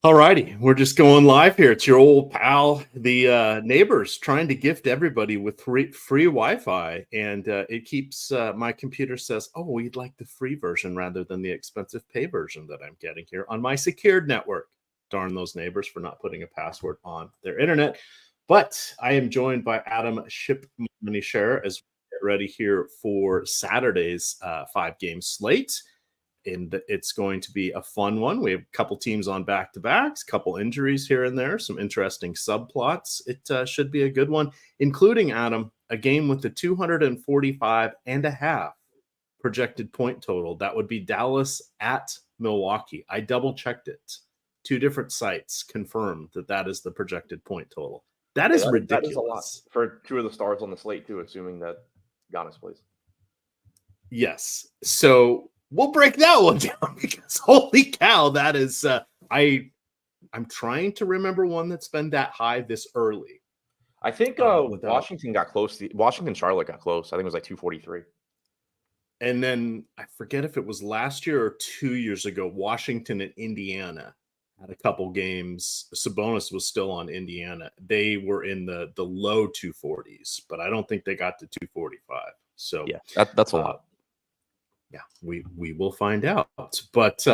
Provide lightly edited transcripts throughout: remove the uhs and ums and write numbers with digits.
All righty, we're just going live here. It's your old pal, the neighbors, trying to gift everybody with free Wi-Fi, and it keeps my computer says, "Oh, we'd like the free version rather than the expensive pay version that I'm getting here on my secured network." Darn those neighbors for not putting a password on their internet. But I am joined by Adam Scherer as we get ready here for Saturday's 5-game slate. And it's going to be a fun one. We have a couple teams on back-to-backs, couple injuries here and there, some interesting subplots. It should be a good one, including, Adam, a game with the 245.5 projected point total. That would be Dallas at Milwaukee. I double-checked it. 2 different sites confirmed that is the projected point total. That is ridiculous. That is a lot for 2 of the stars on the slate, too, assuming that Giannis plays. Yes. So we'll break that one down because holy cow, that is I'm trying to remember one that's been that high this early. I think Washington got close. Washington Charlotte got close. I think it was like 243. And then I forget if it was last year or 2 years ago, Washington and Indiana had a couple games. Sabonis was still on Indiana. They were in the low 240s, but I don't think they got to 245. So yeah, that's a lot. Yeah, we will find out. But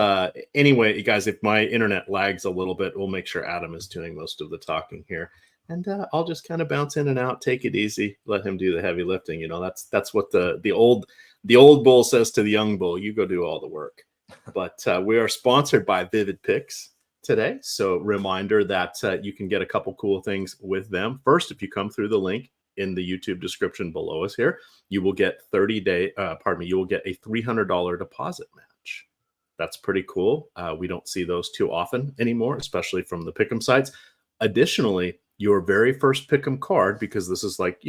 anyway, you guys, if my internet lags a little bit, we'll make sure Adam is doing most of the talking here. And I'll just kind of bounce in and out, take it easy, let him do the heavy lifting. You know, that's what the old bull says to the young bull. You go do all the work. But we are sponsored by Vivid Picks today. So reminder that you can get a couple cool things with them. First, if you come through the link in the YouTube description below us here, you will get you will get a $300 deposit match. That's pretty cool. We don't see those too often anymore, especially from the pick'em sites. Additionally, your very first pick'em card, because this is like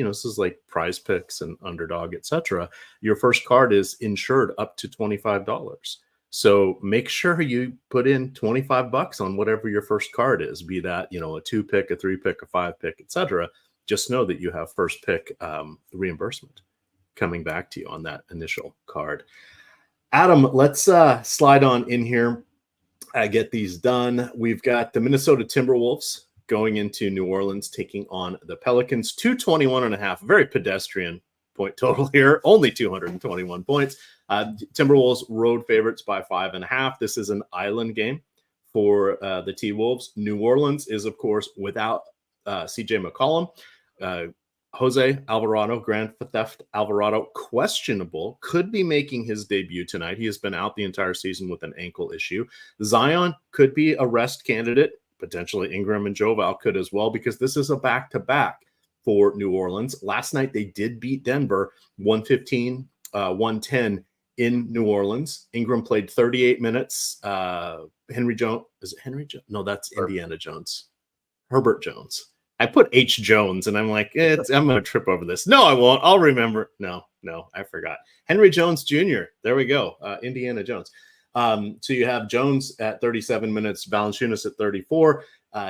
Prize Picks and Underdog, etc. Your first card is insured up to $25. So make sure you put in $25 on whatever your first card is, be that, a 2-pick, a 3-pick, a 5-pick, etc. Just know that you have first pick reimbursement coming back to you on that initial card. Adam, let's slide on in here, get these done. We've got the Minnesota Timberwolves going into New Orleans, taking on the Pelicans. 221.5, very pedestrian point total here, only 221 points. Timberwolves road favorites by 5.5. This is an island game for the T-Wolves. New Orleans is, of course, without CJ McCollum. Jose Alvarado, Grand Theft Alvarado, questionable, could be making his debut tonight. He has been out the entire season with an ankle issue. Zion could be a rest candidate. Potentially Ingram and Joval could as well, because this is a back-to-back for New Orleans. Last night they did beat Denver 115-110 in New Orleans. Ingram played 38 minutes. Henry Jones, is it Henry Jones? No, that's Indiana Jones. Herbert Jones. I put H. Jones, and I'm like, I'm going to trip over this. No, I won't. I'll remember. No, I forgot. Henry Jones Jr. There we go. Indiana Jones. So you have Jones at 37 minutes, Valanciunas at 34.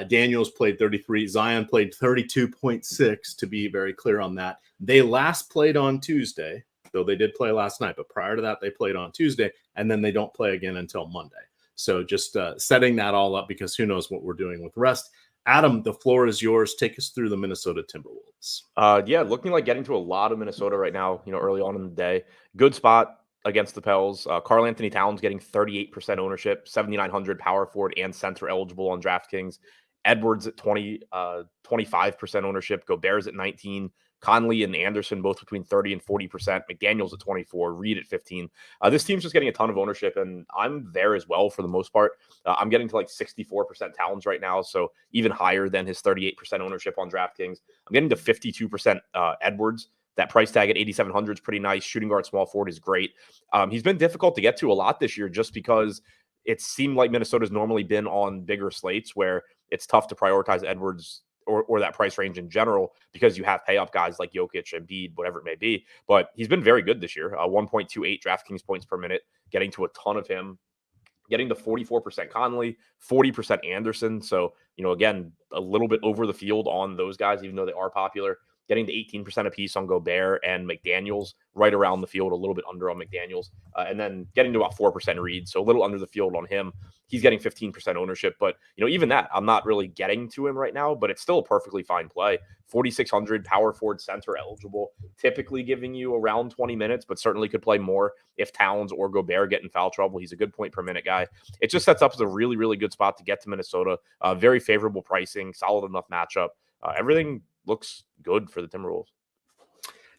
Daniels played 33. Zion played 32.6, to be very clear on that. They last played on Tuesday, though they did play last night. But prior to that, they played on Tuesday, and then they don't play again until Monday. So just setting that all up, because who knows what we're doing with rest. Adam, the floor is yours. Take us through the Minnesota Timberwolves. Yeah, looking like getting to a lot of Minnesota right now, early on in the day. Good spot against the Pels. Karl Anthony Towns getting 38% ownership, 7,900 power forward and center eligible on DraftKings. Edwards at 25% ownership. Gobert's at 19%. Conley and Anderson both between 30 and 40%. McDaniels at 24%. Reed at 15%. This team's just getting a ton of ownership, and I'm there as well for the most part. I'm getting to like 64% Towns right now, so even higher than his 38% ownership on DraftKings. I'm getting to 52% Edwards. That price tag at 8,700 is pretty nice. Shooting guard, small forward is great. He's been difficult to get to a lot this year, just because it seemed like Minnesota's normally been on bigger slates where it's tough to prioritize Edwards or that price range in general, because you have pay up guys like Jokic, Embiid, whatever it may be. But he's been very good this year. 1.28 DraftKings points per minute, getting to a ton of him, getting to 44% Conley, 40% Anderson. So, again, a little bit over the field on those guys, even though they are popular. getting to 18% apiece on Gobert and McDaniels, right around the field, a little bit under on McDaniels, and then getting to about 4% Reed, so a little under the field on him. He's getting 15% ownership, but even that, I'm not really getting to him right now, but it's still a perfectly fine play. 4,600 power forward center eligible, typically giving you around 20 minutes, but certainly could play more if Towns or Gobert get in foul trouble. He's a good point per minute guy. It just sets up as a really, really good spot to get to Minnesota. Very favorable pricing, solid enough matchup. Everything looks good for the Timberwolves.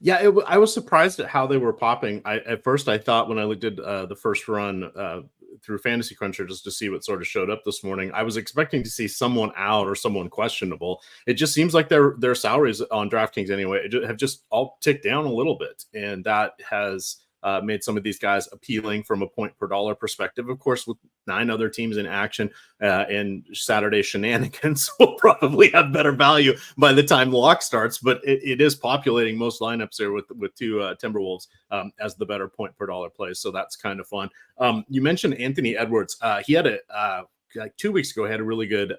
Yeah, I was surprised at how they were popping. At first I thought when I looked at the first run through Fantasy Cruncher just to see what sort of showed up this morning, I was expecting to see someone out or someone questionable. It just seems like their salaries on DraftKings anyway have just all ticked down a little bit, and that has made some of these guys appealing from a point per dollar perspective. Of course, with 9 other teams in action and Saturday shenanigans will probably have better value by the time the lock starts, but it is populating most lineups there with 2 Timberwolves as the better point per dollar plays. So that's kind of fun. You mentioned Anthony Edwards. He had like 2 weeks ago, had a really good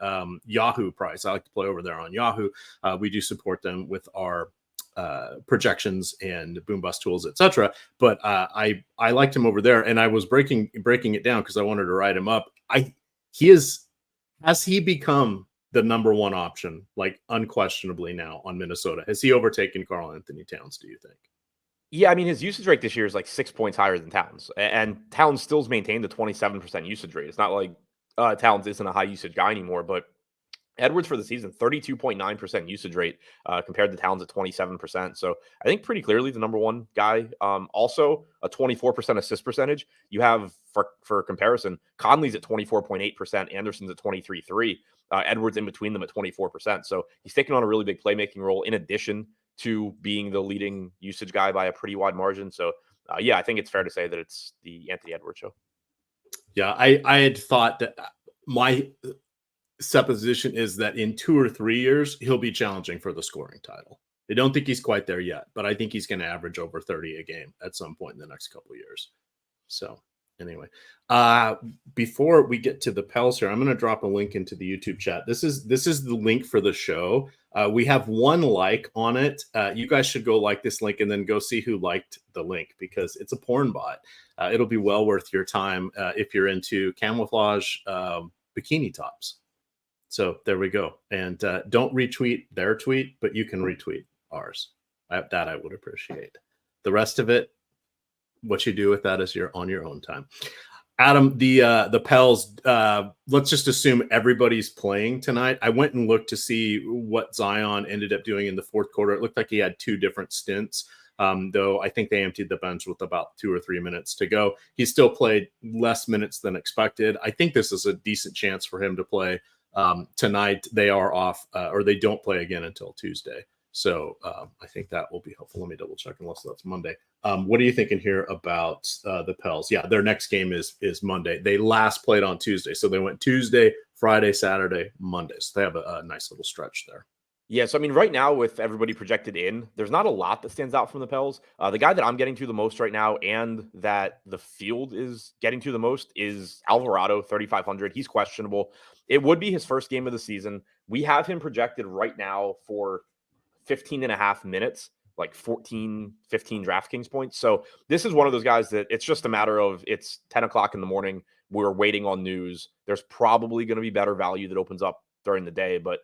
Yahoo price. I like to play over there on Yahoo. We do support them with our projections and boom bust tools, etc. But I liked him over there, and I was breaking it down because I wanted to write him up. Has he become the number one option, like unquestionably now on Minnesota? Has he overtaken Karl Anthony Towns, do you think? Yeah, I mean, his usage rate this year is like 6 points higher than Towns, and Towns still's maintained the 27% usage rate. It's not like Towns isn't a high usage guy anymore, but Edwards for the season, 32.9% usage rate compared to Towns at 27%. So I think pretty clearly the number one guy. Also, a 24% assist percentage. You have, for comparison, Conley's at 24.8%, Anderson's at 23.3%, Edwards in between them at 24%. So he's taking on a really big playmaking role in addition to being the leading usage guy by a pretty wide margin. So, yeah, I think it's fair to say that it's the Anthony Edwards show. Yeah, I had thought that my supposition is that in 2 or 3 years he'll be challenging for the scoring title. I don't think he's quite there yet, but I think he's going to average over 30 a game at some point in the next couple of years. So anyway, before we get to the Pels here, I'm going to drop a link into the YouTube chat. This is the link for the show. We have 1 like on it. You guys should go like this link and then go see who liked the link, because it's a porn bot. It'll be well worth your time if you're into camouflage bikini tops. So there we go. And don't retweet their tweet, but you can retweet ours. That I would appreciate. The rest of it, what you do with that is on your own time. Adam, the Pels, let's just assume everybody's playing tonight. I went and looked to see what Zion ended up doing in the fourth quarter. It looked like he had 2 different stints, though I think they emptied the bench with about 2 or 3 minutes to go. He still played less minutes than expected. I think this is a decent chance for him to play. Tonight they are off, or they don't play again until Tuesday. So I think that will be helpful. Let me double check unless that's Monday. What are you thinking here about the Pels? Yeah, their next game is Monday. They last played on Tuesday. So they went Tuesday, Friday, Saturday, Monday. So they have a nice little stretch there. Yeah, so I mean, right now with everybody projected in, there's not a lot that stands out from the Pels. The guy that I'm getting to the most right now, and that the field is getting to the most, is Alvarado, 3,500. He's questionable. It would be his first game of the season. We have him projected right now for 15 and a half minutes, like 14, 15 DraftKings points. So this is one of those guys that it's just a matter of, it's 10 o'clock in the morning. We're waiting on news. There's probably going to be better value that opens up during the day. But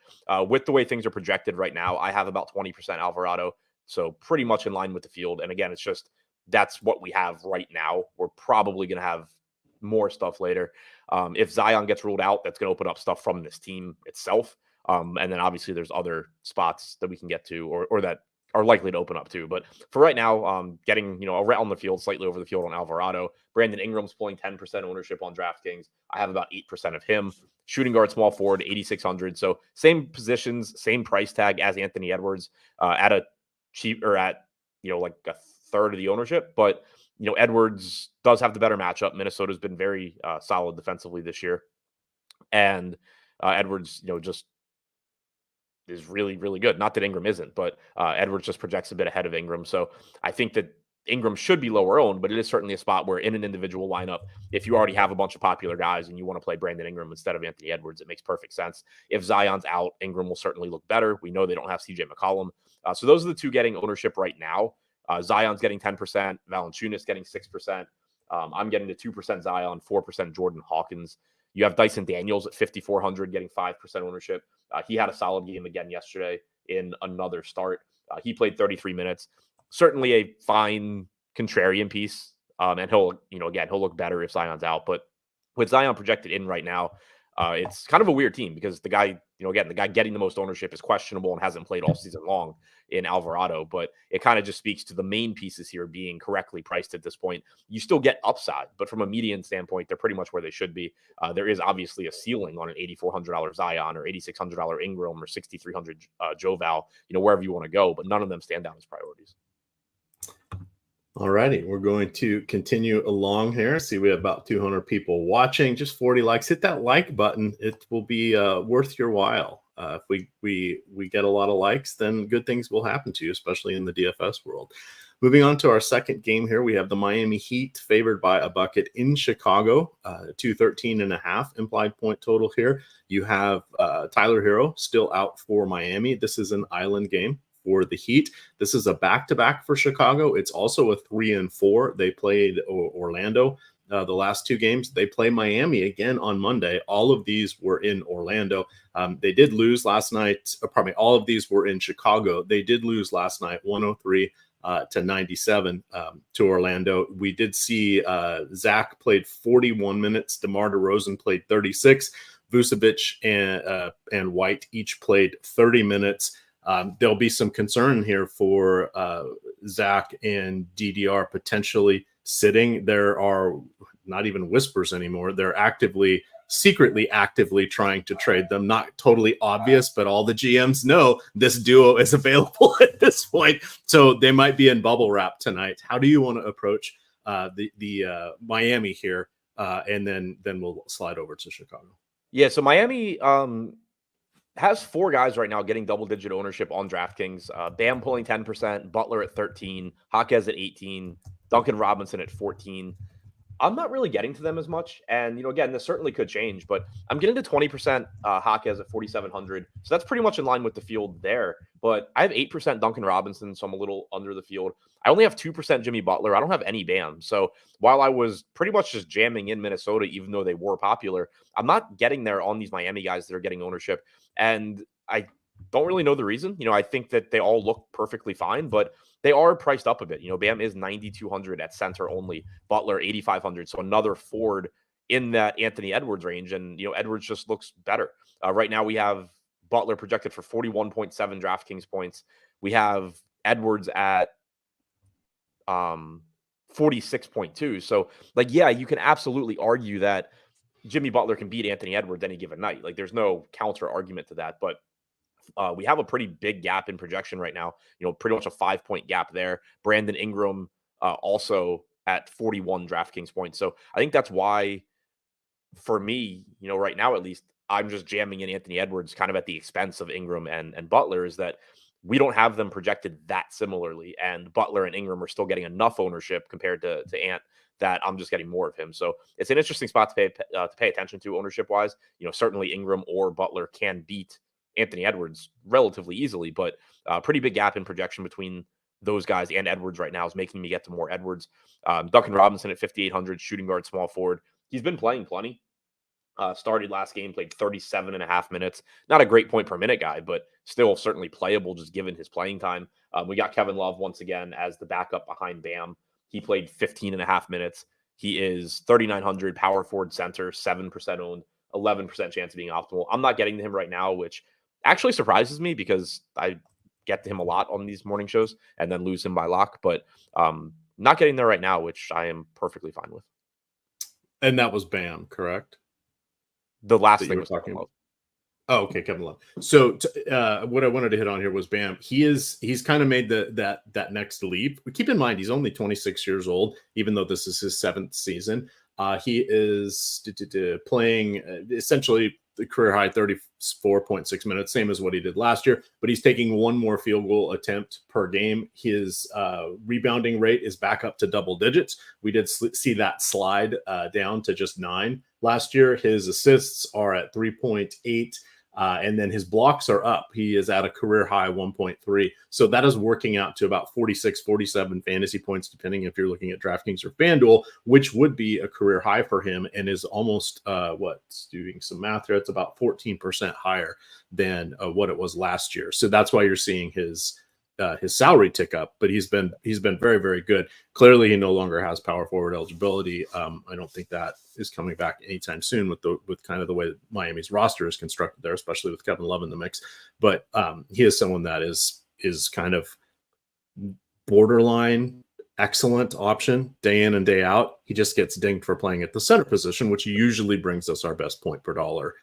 with the way things are projected right now, I have about 20% Alvarado. So pretty much in line with the field. And again, it's just, that's what we have right now. We're probably going to have more stuff later. If Zion gets ruled out, that's going to open up stuff from this team itself. And then obviously there's other spots that we can get to or that are likely to open up too. But for right now, getting, around the field, slightly over the field on Alvarado. Brandon Ingram's pulling 10% ownership on DraftKings. I have about 8% of him. Shooting guard, small forward, 8,600. So same positions, same price tag as Anthony Edwards at a cheap, or at, like a third of the ownership. But, Edwards does have the better matchup. Minnesota's been very solid defensively this year. And Edwards, just is really, really good. Not that Ingram isn't, but Edwards just projects a bit ahead of Ingram. So I think that Ingram should be lower owned, but it is certainly a spot where in an individual lineup, if you already have a bunch of popular guys and you want to play Brandon Ingram instead of Anthony Edwards, it makes perfect sense. If Zion's out, Ingram will certainly look better. We know they don't have CJ McCollum. So those are the two getting ownership right now. Zion's getting 10%, Valanciunas getting 6%. I'm getting the 2% Zion, 4% Jordan Hawkins. You have Dyson Daniels at 5,400 getting 5% ownership. He had a solid game again yesterday in another start. He played 33 minutes. Certainly a fine contrarian piece. And he'll look better if Zion's out. But with Zion projected in right now, it's kind of a weird team because the guy getting the most ownership is questionable and hasn't played all season long in Alvarado. But it kind of just speaks to the main pieces here being correctly priced at this point. You still get upside, but from a median standpoint, they're pretty much where they should be. There is obviously a ceiling on an $8,400 Zion or $8,600 Ingram or $6,300 Joval, wherever you want to go, but none of them stand out as priorities. All righty, we're going to continue along here. See, we have about 200 people watching, just 40 likes. Hit that like button. It will be worth your while. If we get a lot of likes, then good things will happen to you, especially in the DFS world. Moving on to our second game here, we have the Miami Heat favored by a bucket in Chicago, 213.5 implied point total here. You have Tyler Hero still out for Miami. This is an island game for the Heat. This is a back-to-back for Chicago. It's also a 3-4. They played Orlando the last two games. They play Miami again on Monday. All of these were in Orlando. They did lose last night. All of these were in Chicago. They did lose last night, 103 to 97 to Orlando. We did see Zach played 41 minutes. DeMar DeRozan played 36. Vucevic and White each played 30 minutes. There'll be some concern here for Zach and DDR potentially sitting. There are not even whispers anymore. They're secretly actively trying to trade them. Not totally obvious, but all the GMs know this duo is available at this point. So they might be in bubble wrap tonight. How do you want to approach the Miami here? And then we'll slide over to Chicago. Yeah, so Miami has four guys right now getting double-digit ownership on DraftKings. Bam pulling 10%, Butler at 13, Jaquez at 18, Duncan Robinson at 14. I'm not really getting to them as much. And, again, this certainly could change, but I'm getting to 20% Jaquez at 4,700. So that's pretty much in line with the field there. But I have 8% Duncan Robinson, so I'm a little under the field. I only have 2% Jimmy Butler. I don't have any Bam. So while I was pretty much just jamming in Minnesota, even though they were popular, I'm not getting there on these Miami guys that are getting ownership. And I don't really know the reason. I think that they all look perfectly fine, but they are priced up a bit. Bam is 9,200 at center only. Butler 8,500. So another Ford in that Anthony Edwards range. And, Edwards just looks better. Right now we have Butler projected for 41.7 DraftKings points. We have Edwards at 46.2. So you can absolutely argue that Jimmy Butler can beat Anthony Edwards any given night. There's no counter argument to that, but we have a pretty big gap in projection right now, pretty much a 5-point gap there. Brandon Ingram also at 41 DraftKings points. So I think that's why for me, right now, at least I'm just jamming in Anthony Edwards kind of at the expense of Ingram and Butler, is that we don't have them projected that similarly. And Butler and Ingram are still getting enough ownership compared to Ant that I'm just getting more of him. So it's an interesting spot to pay attention to ownership wise. Certainly Ingram or Butler can beat Anthony Edwards relatively easily, but a pretty big gap in projection between those guys and Edwards right now is making me get to more Edwards. Duncan Robinson at 5,800, shooting guard, small forward. He's been playing plenty. Started last game, played 37.5 minutes. Not a great point per minute guy, but still certainly playable just given his playing time. We got Kevin Love once again as the backup behind Bam. He played 15.5 minutes. He is 3,900 power forward center, 7% owned, 11% chance of being optimal. I'm not getting to him right now, which actually surprises me because I get to him a lot on these morning shows and then lose him by lock, but not getting there right now, which I am perfectly fine with. And that was Bam, correct? The last thing was talking about. Oh, okay, Kevin Love. So what I wanted to hit on here was Bam. He's kind of made that next leap. But keep in mind, he's only 26 years old, even though this is his 7th season. He is playing essentially the career high 34.6 minutes, same as what he did last year, but he's taking one more field goal attempt per game. His rebounding rate is back up to double digits. We did see that slide down to just 9 last year. His assists are at 3.8. And then his blocks are up. He is at a career high 1.3. So that is working out to about 46, 47 fantasy points, depending if you're looking at DraftKings or FanDuel, which would be a career high for him and is almost, doing some math here, it's about 14% higher than what it was last year. So that's why you're seeing his salary tick up, but he's been very, very good. Clearly, he no longer has power forward eligibility. I don't think that is coming back anytime soon with kind of the way that Miami's roster is constructed there, especially with Kevin Love in the mix. But he is someone that is kind of borderline excellent option day in and day out. He just gets dinged for playing at the center position, which usually brings us our best point per dollar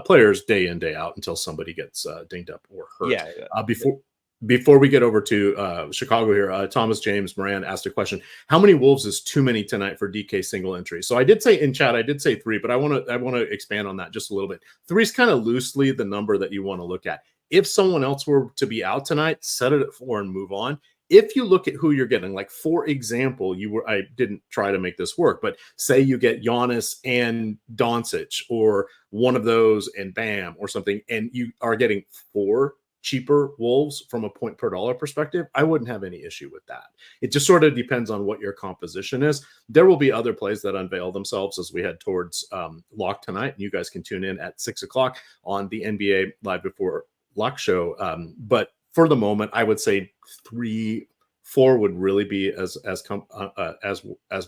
players day in, day out until somebody gets dinged up or hurt. Before we get over to Chicago here, Thomas James Moran asked a question: how many Wolves is too many tonight for DK single entry? So I did say in chat, I did say 3, but I want to expand on that just a little bit. 3 is kind of loosely the number that you want to look at. If someone else were to be out tonight, set it at 4 and move on. If you look at who you're getting, like for example, I didn't try to make this work, but say you get Giannis and Doncic or one of those and Bam or something, and you are getting 4 cheaper Wolves from a point per dollar perspective, I wouldn't have any issue with that. It just sort of depends on what your composition is. There will be other plays that unveil themselves as we head towards lock tonight. And you guys can tune in at 6 o'clock on the NBA Live Before Lock show. But for the moment, I would say 3, 4 would really be as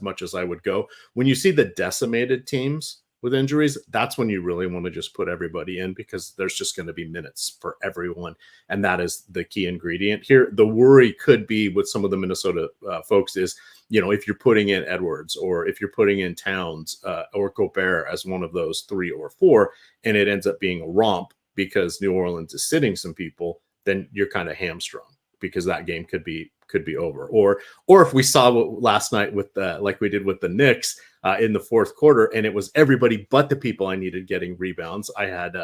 much as I would go. When you see the decimated teams with injuries, that's when you really want to just put everybody in, because there's just going to be minutes for everyone. And that is the key ingredient here. The worry could be with some of the Minnesota folks is, if you're putting in Edwards or if you're putting in Towns or Gobert as one of those 3 or 4, and it ends up being a romp because New Orleans is sitting some people, then you're kind of hamstrung because that game could be over. Or if we saw last night with like we did with the Knicks in the fourth quarter, and it was everybody but the people I needed getting rebounds. I had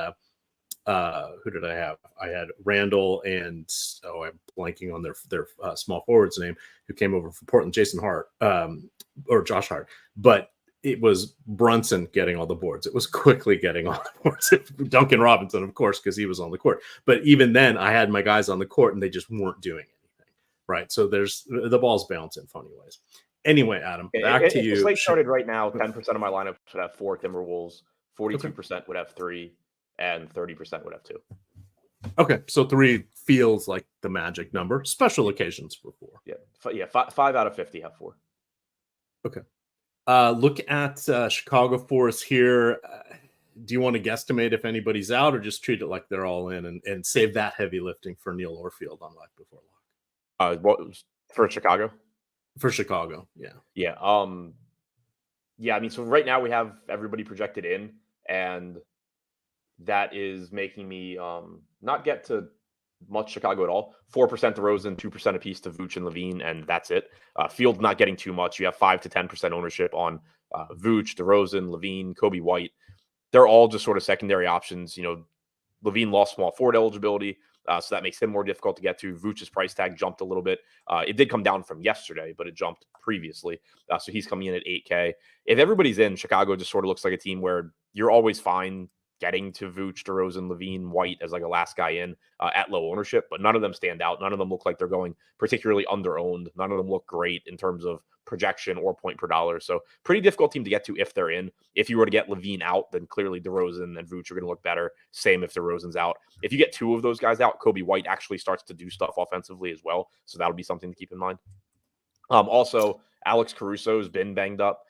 who did I have? I had Randall and I'm blanking on their small forward's name, who came over from Portland, Jason Hart or Josh Hart, but it was Brunson getting all the boards. It was quickly getting all the boards. Duncan Robinson, of course, because he was on the court. But even then, I had my guys on the court, and they just weren't doing anything, right? So the ball's bouncing funny ways. Anyway, Adam, back to you. The slate started right now. 10% of my lineup would have 4 Timberwolves, 42% would have 3, and 30% would have 2. Okay, so 3 feels like the magic number. Special occasions for 4. Yeah, 5 out of 50 have 4. Okay. Look at Chicago for us here. Do you want to guesstimate if anybody's out, or just treat it like they're all in and save that heavy lifting for Neil Orfield on Live Before Lock? For Chicago? For Chicago, yeah. Yeah. I mean, so right now we have everybody projected in, and that is making me not get to much Chicago at all. 4% to DeRozan, 2% apiece to Vooch and Levine, and that's it. Field not getting too much. You have 5 to 10% ownership on Vooch, DeRozan, Levine, Kobe White. They're all just sort of secondary options. Levine lost small forward eligibility, so that makes him more difficult to get to. Vooch's price tag jumped a little bit. It did come down from yesterday, but it jumped previously. So he's coming in at 8K. If everybody's in, Chicago just sort of looks like a team where you're always fine getting to Vooch, DeRozan, Levine, White as like a last guy in at low ownership, but none of them stand out. None of them look like they're going particularly under-owned. None of them look great in terms of projection or point per dollar. So pretty difficult team to get to if they're in. If you were to get Levine out, then clearly DeRozan and Vooch are going to look better. Same if DeRozan's out. If you get 2 of those guys out, Kobe White actually starts to do stuff offensively as well. So that'll be something to keep in mind. Also, Alex Caruso has been banged up.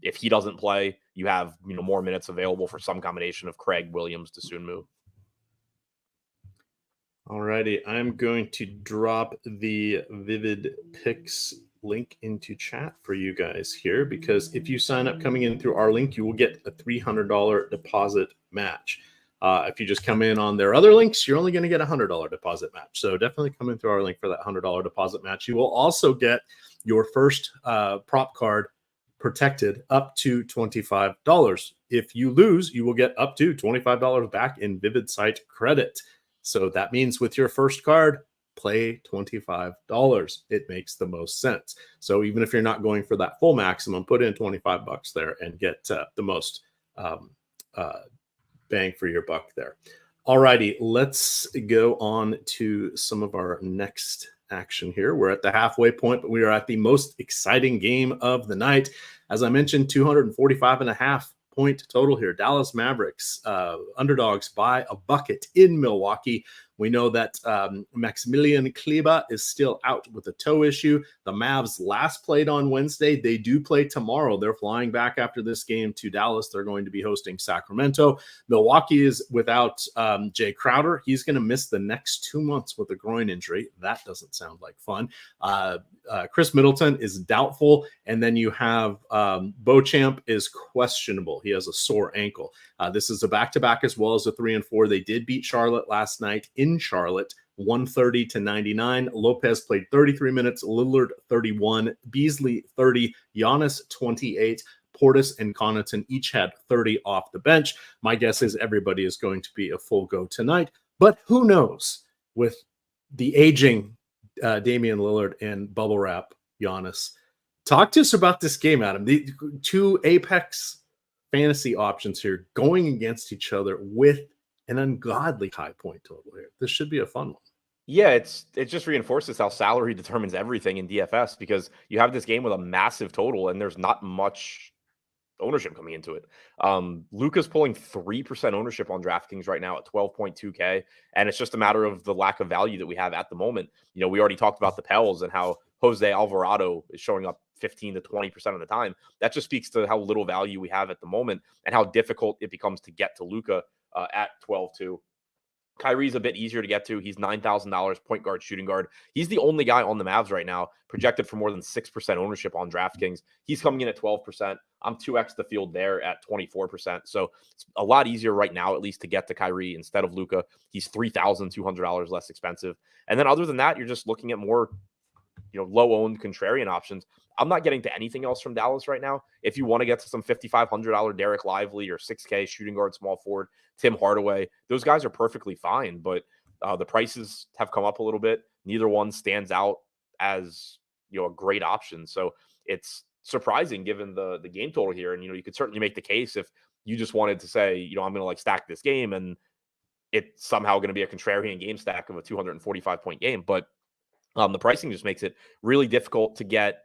If he doesn't play, you have more minutes available for some combination of Craig, Williams, Dosunmu. All righty, I'm going to drop the Vivid Picks link into chat for you guys here, because if you sign up coming in through our link, you will get a $300 deposit match. If you just come in on their other links, you're only going to get a $100 deposit match. So definitely come in through our link for that $100 deposit match. You will also get your first prop card protected up to $25. If you lose, you will get up to $25 back in Vivid site credit. So that means with your first card, play $25. It makes the most sense. So even if you're not going for that full maximum, put in $25 there and get the most bang for your buck there. All righty, let's go on to some of our next action here. We're at the halfway point, but we are at the most exciting game of the night. As I mentioned, 245.5 point total here. Dallas Mavericks, underdogs by a bucket in Milwaukee. We know that Maximilian Kleber is still out with a toe issue. The Mavs last played on Wednesday. They do play tomorrow. They're flying back after this game to Dallas. They're going to be hosting Sacramento. Milwaukee is without Jay Crowder. He's going to miss the next 2 months with a groin injury. That doesn't sound like fun. Chris Middleton is doubtful. And then you have Beauchamp is questionable. He has a sore ankle. This is a back-to-back as well as a 3 and 4. They did beat Charlotte last night in Charlotte, 130-99. Lopez played 33 minutes, Lillard 31, Beasley 30, Giannis 28. Portis and Connaughton each had 30 off the bench. My guess is everybody is going to be a full go tonight, but who knows with the aging Damian Lillard and bubble wrap Giannis. Talk to us about this game, Adam. The two apex fantasy options here going against each other with an ungodly high point total here. This should be a fun one. Yeah, it just reinforces how salary determines everything in DFS, because you have this game with a massive total and there's not much ownership coming into it. Luka's pulling 3% ownership on DraftKings right now at 12.2K, and it's just a matter of the lack of value that we have at the moment. You know, we already talked about the Pels and how Jose Alvarado is showing up 15 to 20% of the time. That just speaks to how little value we have at the moment and how difficult it becomes to get to Luka at 12-2. Kyrie's a bit easier to get to. He's $9,000 point guard, shooting guard. He's the only guy on the Mavs right now projected for more than 6% ownership on DraftKings. He's coming in at 12%. I'm 2x the field there at 24%. So it's a lot easier right now, at least, to get to Kyrie instead of Luka. He's $3,200 less expensive. And then other than that, you're just looking at more, low-owned contrarian options. I'm not getting to anything else from Dallas right now. If you want to get to some $5,500 Derek Lively or 6K shooting guard, small forward, Tim Hardaway, those guys are perfectly fine, but the prices have come up a little bit. Neither one stands out as, a great option. So it's surprising given the game total here. And, you could certainly make the case if you just wanted to say, I'm going to stack this game and it's somehow going to be a contrarian game stack of a 245 point game. But the pricing just makes it really difficult to get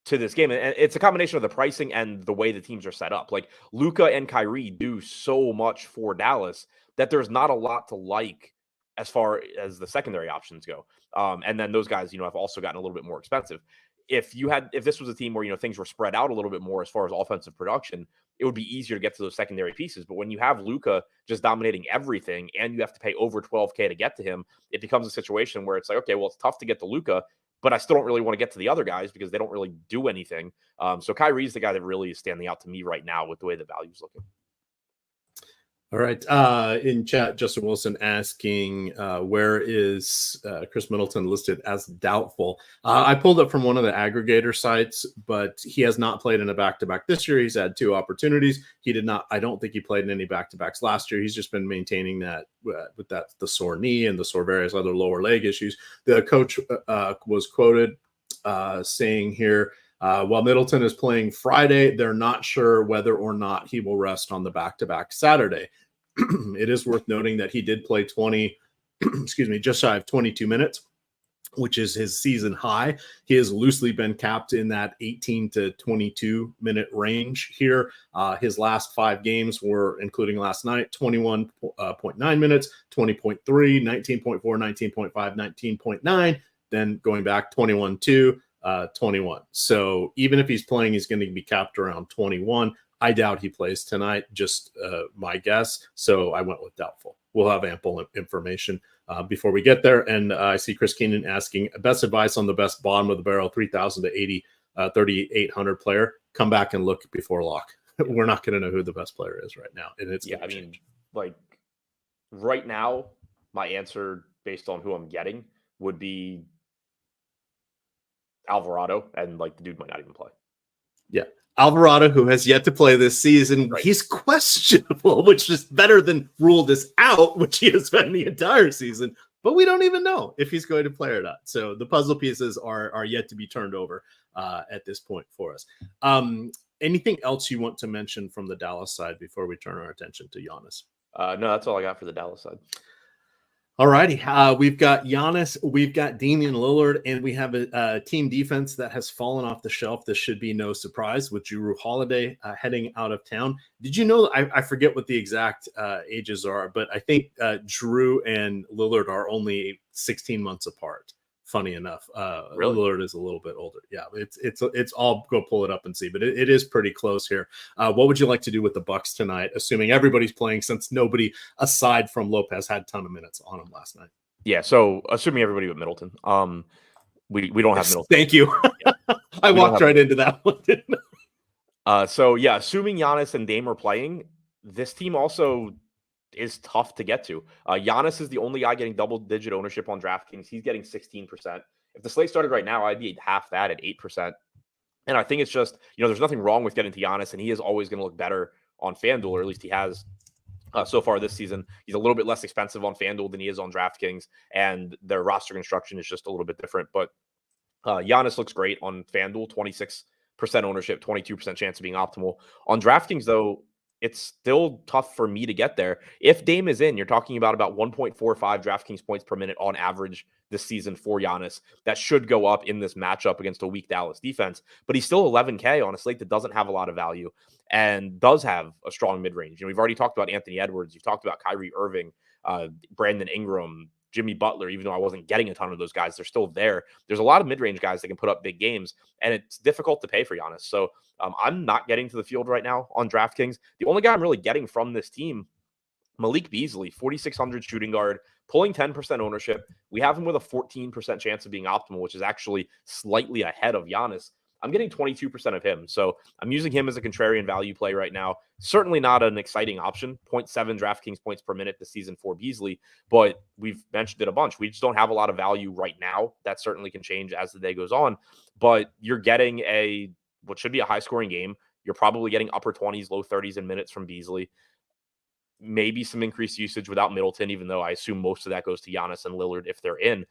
to this game. And it's a combination of the pricing and the way the teams are set up. Like Luka and Kyrie do so much for Dallas that there's not a lot to like as far as the secondary options go. And then those guys, have also gotten a little bit more expensive. If this was a team where, things were spread out a little bit more as far as offensive production, it would be easier to get to those secondary pieces. But when you have Luka just dominating everything and you have to pay over 12K to get to him, it becomes a situation where it's like, okay, well, it's tough to get to Luka, but I still don't really want to get to the other guys because they don't really do anything. So Kyrie's the guy that really is standing out to me right now with the way the value's looking. All right. In chat, Justin Wilson asking, where is Chris Middleton listed as doubtful? I pulled up from one of the aggregator sites, but he has not played in a back-to-back this year. He's had 2 opportunities. He did not. I don't think he played in any back-to-backs last year. He's just been maintaining that with the sore knee and the sore various other lower leg issues. The coach was quoted saying here, while Middleton is playing Friday, they're not sure whether or not he will rest on the back-to-back Saturday. It is worth noting that he did play just shy of 22 minutes, which is his season high. He has loosely been capped in that 18 to 22 minute range here. His last 5 games were, including last night, 21.9 minutes, 20.3, 19.4, 19.5, 19.9, then going back 21-2. 21. So even if he's playing, he's going to be capped around 21. I doubt he plays tonight, just my guess. So I went with doubtful. We'll have ample information before we get there. And I see Chris Keenan asking, best advice on the best bottom of the barrel, 3,000 to 3,800 player. Come back and look before lock. We're not going to know who the best player is right now. And it's right now, my answer based on who I'm getting would be Alvarado, and the dude might not even play. Yeah. Alvarado, who has yet to play this season, right. He's questionable, which is better than ruled us out, which he has been the entire season. But we don't even know if he's going to play or not. So the puzzle pieces are yet to be turned over at this point for us. Anything else you want to mention from the Dallas side before we turn our attention to Giannis? No, that's all I got for the Dallas side. All righty. We've got Giannis, we've got Damian Lillard, and we have a team defense that has fallen off the shelf. This should be no surprise with Jrue Holiday heading out of town. Did you know, I forget what the exact ages are, but I think Jrue and Lillard are only 16 months apart. Funny enough, Really? Lillard is a little bit older. Yeah, it's all, go pull it up and see, but it is pretty close here. What would you like to do with the Bucks tonight, assuming everybody's playing, since nobody aside from Lopez had a ton of minutes on him last night? Yeah, so assuming everybody but Middleton. We don't have Middleton. Thank you. Yeah. I walked right into that one. So yeah, assuming Giannis and Dame are playing, this team also is tough to get to. Giannis is the only guy getting double-digit ownership on DraftKings. He's getting 16%. If the slate started right now, I'd be half that at 8%. And I think it's just, there's nothing wrong with getting to Giannis, and he is always going to look better on FanDuel, or at least he has so far this season. He's a little bit less expensive on FanDuel than he is on DraftKings, and their roster construction is just a little bit different. But Giannis looks great on FanDuel, 26% ownership, 22% chance of being optimal. On DraftKings, though, it's still tough for me to get there. If Dame is in, you're talking about 1.45 DraftKings points per minute on average this season for Giannis. That should go up in this matchup against a weak Dallas defense, but he's still 11K on a slate that doesn't have a lot of value and does have a strong mid-range. We've already talked about Anthony Edwards. You've talked about Kyrie Irving, Brandon Ingram, Jimmy Butler. Even though I wasn't getting a ton of those guys, they're still there. There's a lot of mid-range guys that can put up big games, and it's difficult to pay for Giannis. So I'm not getting to the field right now on DraftKings. The only guy I'm really getting from this team, Malik Beasley, 4,600 shooting guard, pulling 10% ownership. We have him with a 14% chance of being optimal, which is actually slightly ahead of Giannis. I'm getting 22% of him. So I'm using him as a contrarian value play right now. Certainly not an exciting option. 0.7 DraftKings points per minute this season for Beasley, but we've mentioned it a bunch. We just don't have a lot of value right now. That certainly can change as the day goes on, but you're getting what should be a high scoring game. You're probably getting upper 20s, low 30s in minutes from Beasley. Maybe some increased usage without Middleton, even though I assume most of that goes to Giannis and Lillard if they're in.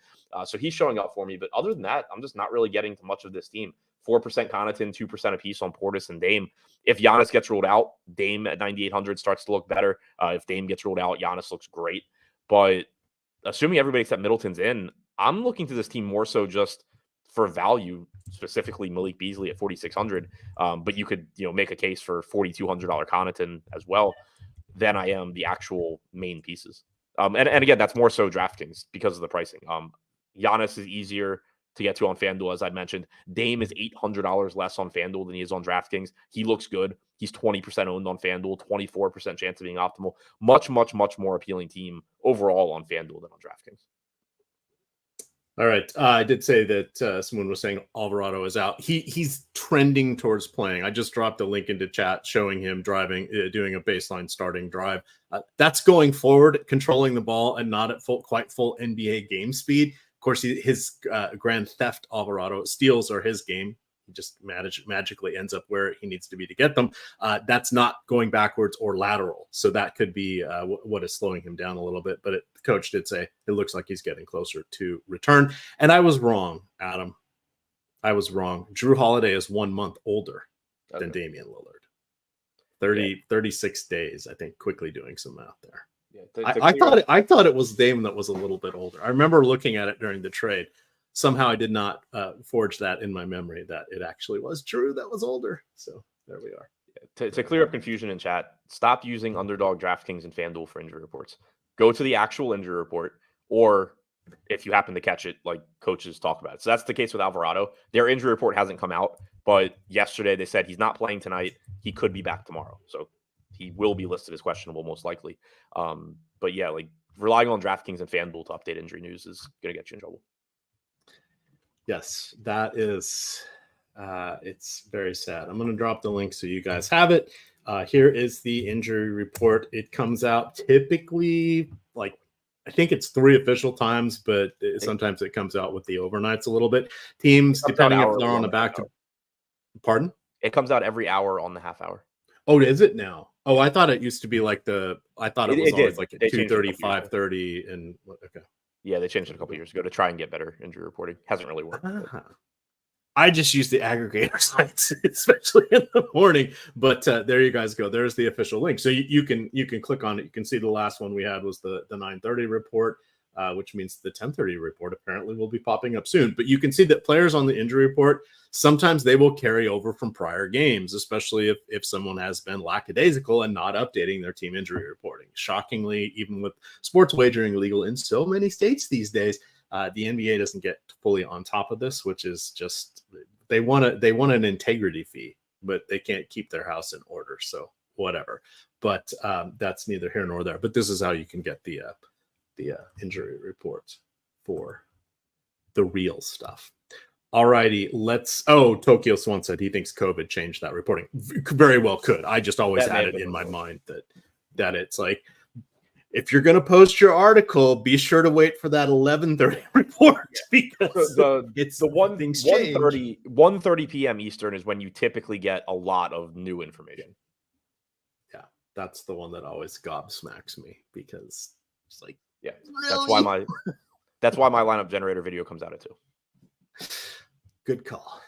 So he's showing up for me. But other than that, I'm just not really getting to much of this team. 4% Connaughton, 2% apiece on Portis and Dame. If Giannis gets ruled out, Dame at 9,800 starts to look better. If Dame gets ruled out, Giannis looks great. But assuming everybody except Middleton's in, I'm looking to this team more so just for value, specifically Malik Beasley at 4,600. But you could make a case for $4,200 Connaughton as well than I am the actual main pieces. And again, that's more so DraftKings because of the pricing. Giannis is easier to get to on FanDuel, as I mentioned. Dame is $800 less on FanDuel than he is on DraftKings. He looks good. He's 20% owned on FanDuel, 24% chance of being optimal. Much, much, much more appealing team overall on FanDuel than on DraftKings. All right. I did say that someone was saying Alvarado is out. He's trending towards playing. I just dropped a link into chat showing him driving, doing a baseline starting drive. That's going forward, controlling the ball and not at quite full NBA game speed. Of course, his Grand Theft Alvarado steals are his game. He just magically ends up where he needs to be to get them. That's not going backwards or lateral. So that could be what is slowing him down a little bit. But the coach did say it looks like he's getting closer to return. And I was wrong, Adam. I was wrong. Jrue Holiday is 1 month older than Damian Lillard. 36 days, I think, quickly doing some math there. Yeah, I thought it was Dame that was a little bit older. I remember looking at it during the trade. Somehow I did not forge that in my memory that it actually was Jrue that was older. So there we are. Yeah, to clear up confusion in chat, stop using Underdog, DraftKings, and FanDuel for injury reports. Go to the actual injury report, or if you happen to catch it, like coaches talk about it. So that's the case with Alvarado. Their injury report hasn't come out, but yesterday they said he's not playing tonight. He could be back tomorrow. So he will be listed as questionable most likely. But yeah, like relying on DraftKings and FanDuel to update injury news is going to get you in trouble. Yes, that is, it's very sad. I'm going to drop the link so you guys have it. Here is the injury report. It comes out typically, I think it's 3 official times, but sometimes it comes out with the overnights a little bit. Teams, depending if they're on the back to, pardon? It comes out every hour on the half hour. Oh, is it now? Oh, I thought it used to be like I thought it was always like at 2:30, 5:30, and okay. Yeah, they changed it a couple years ago to try and get better injury reporting. Hasn't really worked. I just use the aggregator sites, especially in the morning. But there you guys go. There's the official link. So you can click on it. You can see the last one we had was the 9:30 report, which means the 10:30 report apparently will be popping up soon. But you can see that players on the injury report, sometimes they will carry over from prior games, especially if someone has been lackadaisical and not updating their team injury reporting. Shockingly, even with sports wagering legal in so many states these days, the NBA doesn't get fully on top of this, which is just they want an integrity fee, but they can't keep their house in order. So whatever. But that's neither here nor there. But this is how you can get the injury reports for the real stuff. All righty, let's. Oh, Tokyo Swan said he thinks COVID changed that reporting. Very well could. I just always had it in my mind that it's like, if you're going to post your article, be sure to wait for that 11:30 report because it's the 1:30 p.m. Eastern is when you typically get a lot of new information. Yeah, that's the one that always gobsmacks me because it's like, yeah, really? that's why my lineup generator video comes out at 2. Good call.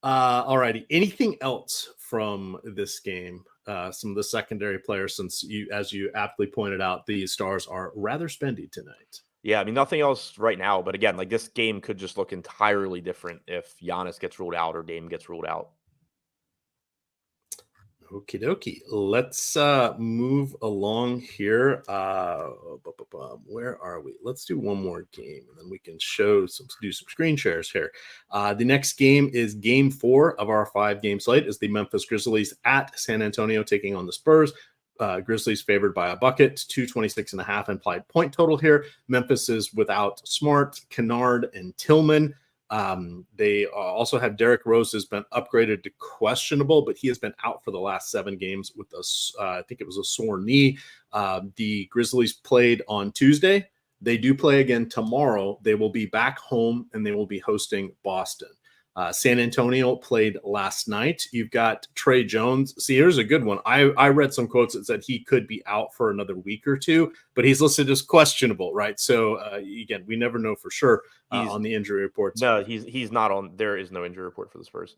All righty. Anything else from this game? Some of the secondary players, since as you aptly pointed out, the Stars are rather spendy tonight. Yeah, I mean, nothing else right now. But again, like this game could just look entirely different if Giannis gets ruled out or Dame gets ruled out. Okie dokie. Let's move along here. Where are we? Let's do one more game, and then we can do some screen shares here. The next game is game 4 of our 5-game slate. Is the Memphis Grizzlies at San Antonio taking on the Spurs. Grizzlies favored by a bucket, 226.5 implied point total here. Memphis is without Smart, Kennard, and Tillman. They also have Derrick Rose has been upgraded to questionable, but he has been out for the last 7 games with I think it was a sore knee. The Grizzlies played on Tuesday. They do play again tomorrow. They will be back home and they will be hosting Boston. San Antonio played last night. You've got Trey Jones. See, here's a good one. I read some quotes that said he could be out for another week or 2, but he's listed as questionable, right? So again, we never know for sure on the injury reports. No, he's not on. There is no injury report for the Spurs.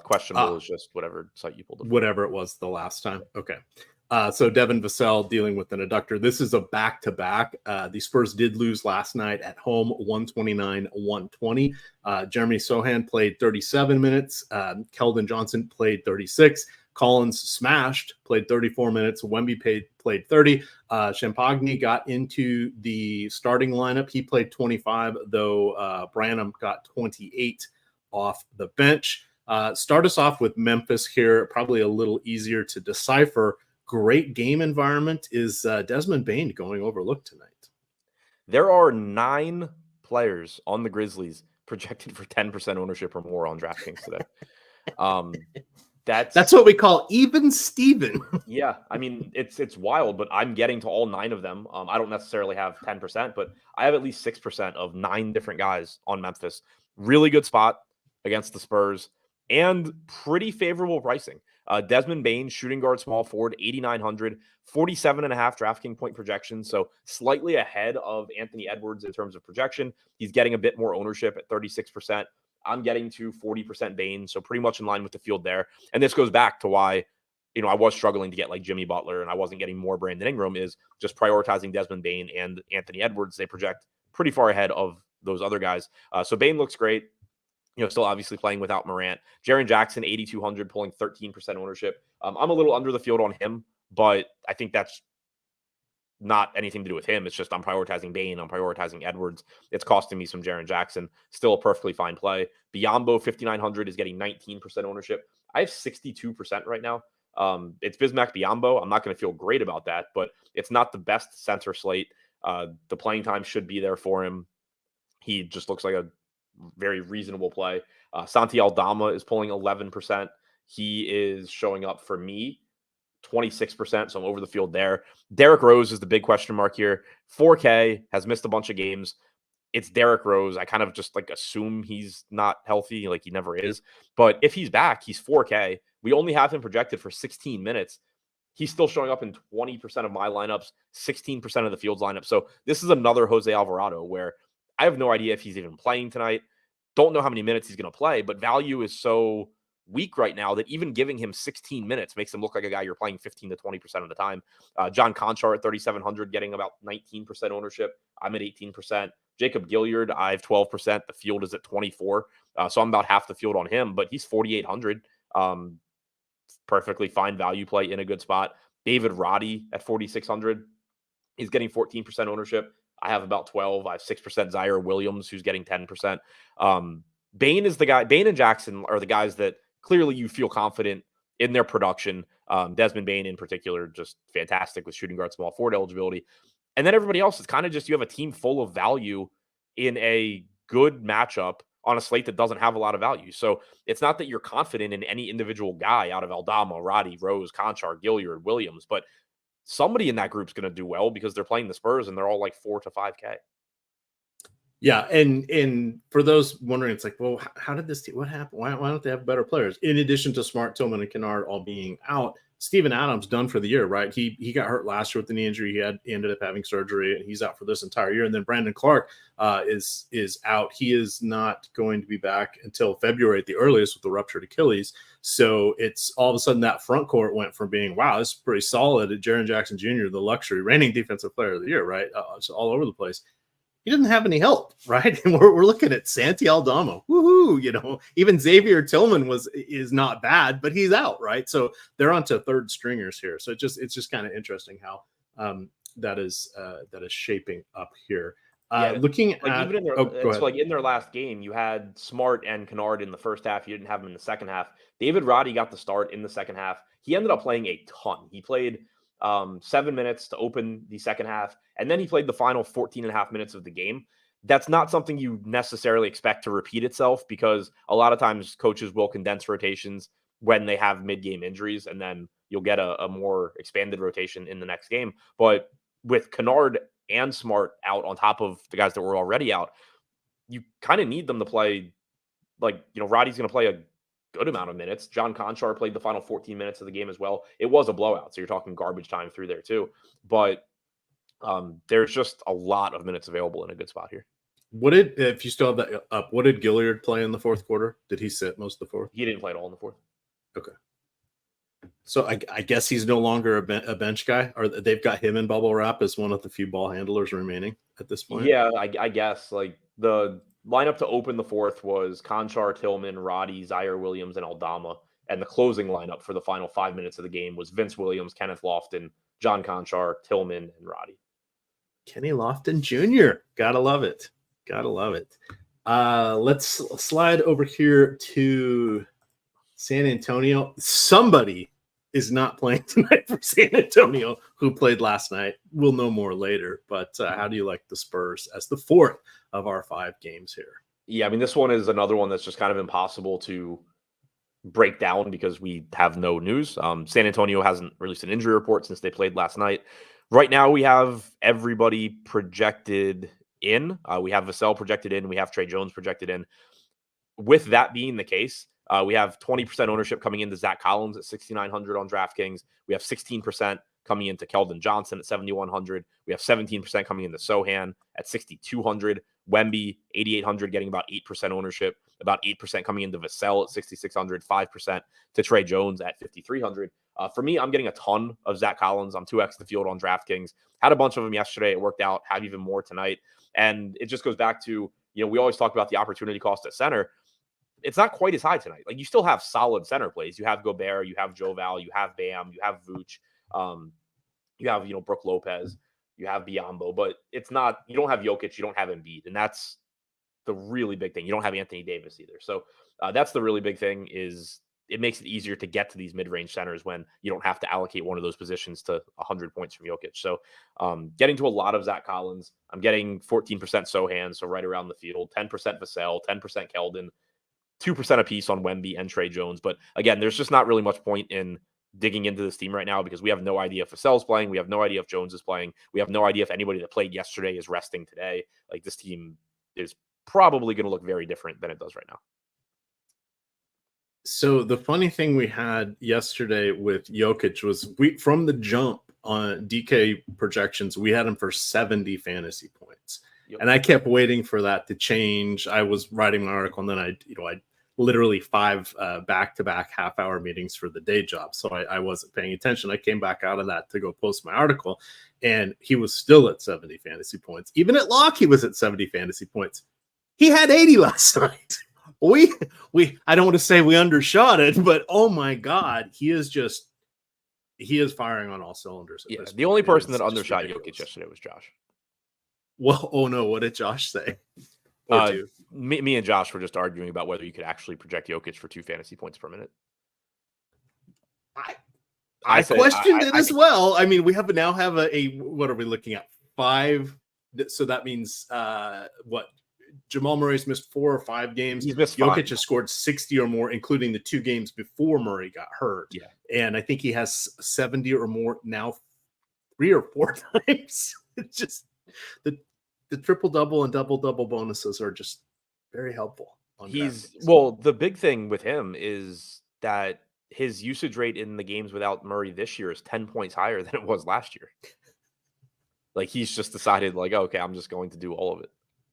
Questionable is just whatever site you pulled up. Whatever it was the last time. Okay. So Devin Vassell dealing with an adductor. This is a back-to-back. The Spurs did lose last night at home, 129-120. Jeremy Sohan played 37 minutes. Keldon Johnson played 36. Collins smashed, played 34 minutes. Wemby played 30. Champagny got into the starting lineup. He played 25, though Branham got 28 off the bench. Start us off with Memphis here. Probably a little easier to decipher. Great game environment. Is Desmond Bane going overlooked tonight? There are 9 players on the Grizzlies projected for 10% ownership or more on DraftKings today. That's what we call even Steven. Yeah, I mean it's wild, but I'm getting to all 9 of them. I don't necessarily have 10%, but I have at least 6% of 9 different guys on Memphis. Really good spot against the Spurs and pretty favorable pricing. Desmond Bane, shooting guard, small forward, 8,900, 47.5 DraftKings point projection. So slightly ahead of Anthony Edwards in terms of projection. He's getting a bit more ownership at 36%. I'm getting to 40% Bane. So pretty much in line with the field there. And this goes back to why, I was struggling to get like Jimmy Butler and I wasn't getting more Brandon Ingram, is just prioritizing Desmond Bane and Anthony Edwards. They project pretty far ahead of those other guys. So Bane looks great. Still obviously playing without Morant. Jaren Jackson, 8,200, pulling 13% ownership. I'm a little under the field on him, but I think that's not anything to do with him. It's just I'm prioritizing Bane. I'm prioritizing Edwards. It's costing me some Jaren Jackson. Still a perfectly fine play. Biyombo, 5,900, is getting 19% ownership. I have 62% right now. It's Bismack Biyombo. I'm not going to feel great about that, but it's not the best center slate. The playing time should be there for him. He just looks like a very reasonable play. Santi Aldama is pulling 11%. He is showing up for me 26%, so I'm over the field there. Derrick Rose is the big question mark here. 4K, has missed a bunch of games. It's Derrick Rose. I kind of just assume he's not healthy, like he never is. But if he's back, he's 4K. We only have him projected for 16 minutes. He's still showing up in 20% of my lineups, 16% of the field's lineup. So this is another Jose Alvarado where I have no idea if he's even playing tonight. don't know how many minutes he's going to play, but value is so weak right now that even giving him 16 minutes makes him look like a guy you're playing 15 to 20% of the time. John Conchar at 3,700 getting about 19% ownership. I'm at 18%. Jacob Gilliard, I have 12%. The field is at 24. So I'm about half the field on him, but he's 4,800. Perfectly fine value play in a good spot. David Roddy at 4,600. He's getting 14% ownership. I have about 12. I have 6% Zaire Williams, who's getting 10%. Bain is the guy. Bain and Jackson are the guys that clearly you feel confident in their production. Desmond Bain in particular, just fantastic with shooting guard, small forward eligibility. And then everybody else is kind of just, you have a team full of value in a good matchup on a slate that doesn't have a lot of value. So it's not that you're confident in any individual guy out of Aldama, Roddy, Rose, Conchar, Gilliard, Williams, but somebody in that group's going to do well because they're playing the Spurs and they're all like 4 to 5K. Yeah, and for those wondering, it's like, well, how did this team? What happened? Why don't they have better players? In addition to Smart, Tillman, and Kennard all being out, Steven Adams done for the year, right? He got hurt last year with the knee injury. He ended up having surgery, and he's out for this entire year. And then Brandon Clark is out. He is not going to be back until February at the earliest with the ruptured Achilles. So it's all of a sudden that front court went from being, wow, this is pretty solid, at Jaren Jackson Jr., the luxury reigning defensive player of the year, right? It's all over the place. He didn't have any help, right? And we're looking at Santi Aldama. Woohoo! Even Xavier Tillman is not bad, but he's out, right? So they're onto third stringers here. So it's just kind of interesting how that is shaping up here. Looking at even in their, like in their last game, you had Smart and Kennard in the first half. You didn't have them in the second half. David Roddy got the start in the second half. He ended up playing a ton. He played 7 minutes to open the second half, and then he played the final 14 and a half minutes of the game. That's not something you necessarily expect to repeat itself, because a lot of times coaches will condense rotations when they have mid-game injuries, and then you'll get a more expanded rotation in the next game. But with Kennard and Smart out on top of the guys that were already out, you kind of need them to play. Like, Roddy's going to play a good amount of minutes. John Conchar played the final 14 minutes of the game as well. It was a blowout, so you're talking garbage time through there too. But there's just a lot of minutes available in a good spot here. If you still have that up, what did Gilliard play in the fourth quarter? Did he sit most of the fourth? He didn't play at all in the fourth. Okay. So I guess he's no longer a bench guy, or they've got him in bubble wrap as one of the few ball handlers remaining at this point. Yeah, I guess like the lineup to open the fourth was Conchar, Tillman, Roddy, Zaire Williams, and Aldama. And the closing lineup for the final 5 minutes of the game was Vince Williams, Kenneth Lofton, John Conchar, Tillman, and Roddy. Kenny Lofton Jr. Gotta love it. Gotta love it. Let's slide over here to San Antonio. Somebody is not playing tonight for San Antonio who played last night. We'll know more later. But how do you like the Spurs as the fourth of our 5 games here? Yeah, I mean, this one is another one that's just kind of impossible to break down because we have no news. San Antonio hasn't released an injury report since they played last night. Right now, we have everybody projected in. We have Vassell projected in. We have Trey Jones projected in. With that being the case, we have 20% ownership coming into Zach Collins at 6,900 on DraftKings. We have 16% coming into Keldon Johnson at 7,100. We have 17% coming into Sohan at 6,200. Wemby, 8,800, getting about 8% ownership. About 8% coming into Vassell at 6,600. 5% to Trey Jones at 5,300. For me, I'm getting a ton of Zach Collins. I'm 2x the field on DraftKings. Had a bunch of them yesterday. It worked out. Have even more tonight. And it just goes back to, we always talk about the opportunity cost at center. It's not quite as high tonight. Like, you still have solid center plays. You have Gobert, you have Joval, you have Bam, you have Vooch, you have, Brook Lopez, you have Biyombo, but it's not, you don't have Jokic, you don't have Embiid. And that's the really big thing. You don't have Anthony Davis either. So that's the really big thing, is it makes it easier to get to these mid-range centers when you don't have to allocate one of those positions to 100 points from Jokic. So getting to a lot of Zach Collins. I'm getting 14% Sohan, so right around the field, 10% Vassell, 10% Keldon, 2% apiece on Wemby and Trey Jones. But again, there's just not really much point in digging into this team right now because we have no idea if Vassell's playing. We have no idea if Jones is playing. We have no idea if anybody that played yesterday is resting today. Like, this team is probably going to look very different than it does right now. So the funny thing we had yesterday with Jokic was from the jump on DK projections, we had him for 70 fantasy points. Yep. And I kept waiting for that to change. I was writing my article, and then I literally 5 back-to-back half-hour meetings for the day job. So I wasn't paying attention. I came back out of that to go post my article, and he was still at 70 fantasy points. Even at lock, he was at 70 fantasy points. He had 80 last night. I don't want to say we undershot it, but oh my God, he is firing on all cylinders. Yeah, the only person that undershot Jokic yesterday was Josh. Well, oh no, what did Josh say? Me and Josh were just arguing about whether you could actually project Jokic for 2 fantasy points per minute. I questioned it as well. I mean, we now have a what are we looking at? 5. So that means what? Jamal Murray's missed 4 or 5 games. He's missed Jokic 5. has scored 60 or more, including the 2 games before Murray got hurt. Yeah. And I think he has 70 or more now 3 or 4 times. It's just the triple-double and double-double bonuses are just very helpful. The big thing with him is that his usage rate in the games without Murray this year is 10 points higher than it was last year. Like, he's just decided, like, okay, I'm just going to do all of it.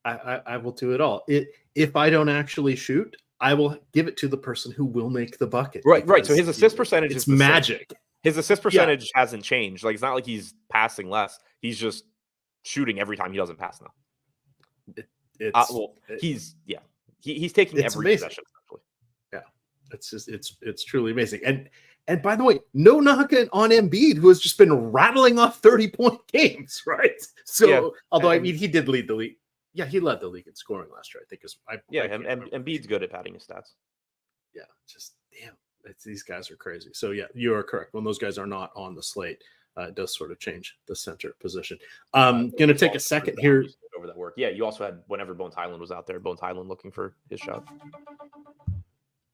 I will do it all. If I don't actually shoot, I will give it to the person who will make the bucket. Right. So his assist percentage is magic. His assist percentage hasn't changed. Like, it's not like he's passing less. He's just shooting every time he doesn't pass now. He's taking every possession. Yeah, it's truly amazing. And by the way, no knocking on Embiid, who has just been rattling off 30-point games, right? So, although I mean, he did lead the league. Yeah, he led the league in scoring last year, I think. Embiid's good at padding his stats. Yeah, just damn. These guys are crazy. So, yeah, you are correct. When those guys are not on the slate, it does sort of change the center position. Going to take a second here. Over that work. Yeah, you also had, whenever Bones Highland was out there, Bones Highland looking for his shot.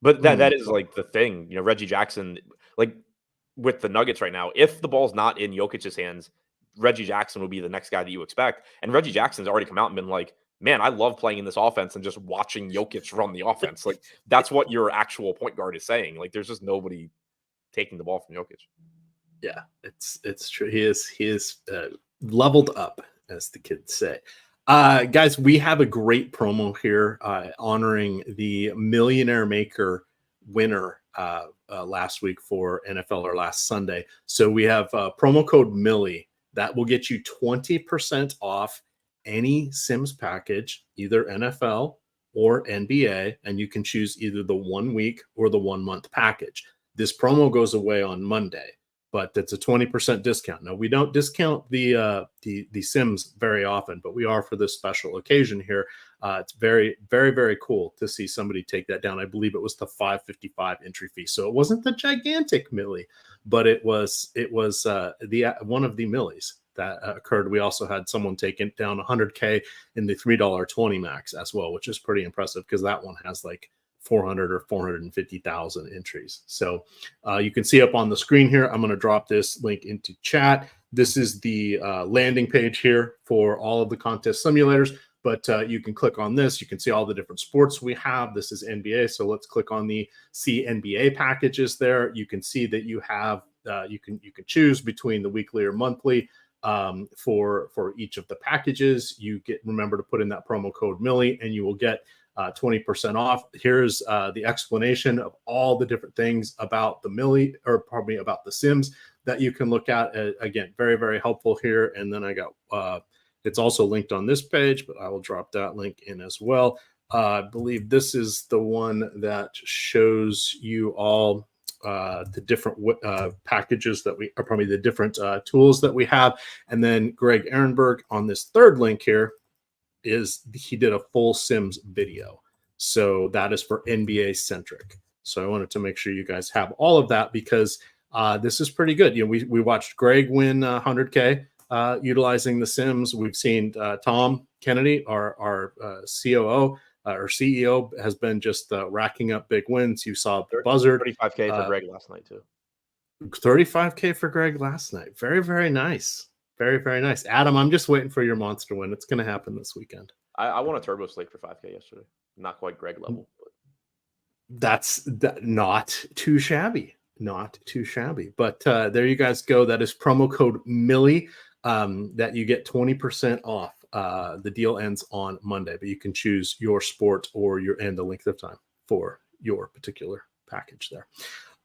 But that is like the thing. You know, Reggie Jackson, like with the Nuggets right now, if the ball's not in Jokic's hands, Reggie Jackson will be the next guy that you expect. And Reggie Jackson's already come out and been like, man, I love playing in this offense and just watching Jokic run the offense. Like, that's what your actual point guard is saying. Like, there's just nobody taking the ball from Jokic. Yeah, it's true. He is leveled up, as the kids say. Guys, we have a great promo here honoring the Millionaire Maker winner last week for NFL, or last Sunday. So we have promo code Millie that will get you 20% off any Sims package, either NFL or NBA, and you can choose either the 1 week or the 1 month package. This promo goes away on Monday, but it's a 20% discount. Now, we don't discount the Sims very often, but we are for this special occasion here. It's very, very, very cool to see somebody take that down. I believe it was the $5.55 entry fee, so it wasn't the gigantic milli, but it was the one of the millies that occurred. We also had someone taking down 100K in the $3.20 max as well, which is pretty impressive because that one has like 400 or 450,000 entries. So you can see up on the screen here, I'm going to drop this link into chat. This is the landing page here for all of the contest simulators, but you can click on this. You can see all the different sports we have. This is NBA. So let's click on the see NBA packages there. You can see that you have, you can choose between the weekly or monthly for each of the packages. You remember to put in that promo code Millie and you will get 20% off. Here's the explanation of all the different things about about the Sims that you can look at. Again, very, very helpful here. And then I got, it's also linked on this page, but I will drop that link in as well. I believe this is the one that shows you all the different packages that we are, probably the different tools that we have. And then Greg Ehrenberg on this third link here he did a full Sims video. So that is for NBA centric. So I wanted to make sure you guys have all of that because this is pretty good. You know, we watched Greg win 100K utilizing the Sims. We've seen Tom Kennedy, our COO or CEO, has been just racking up big wins. You saw Buzzard. 35K for Greg last night too. 35K for Greg last night. Very, very nice. Very, very nice. Adam, I'm just waiting for your monster win. It's going to happen this weekend. I won a turbo slate for 5K yesterday. Not quite Greg level. But. That's not too shabby. Not too shabby. But there you guys go. That is promo code Millie that you get 20% off The deal ends on Monday, but you can choose your sport and the length of time for your particular package there.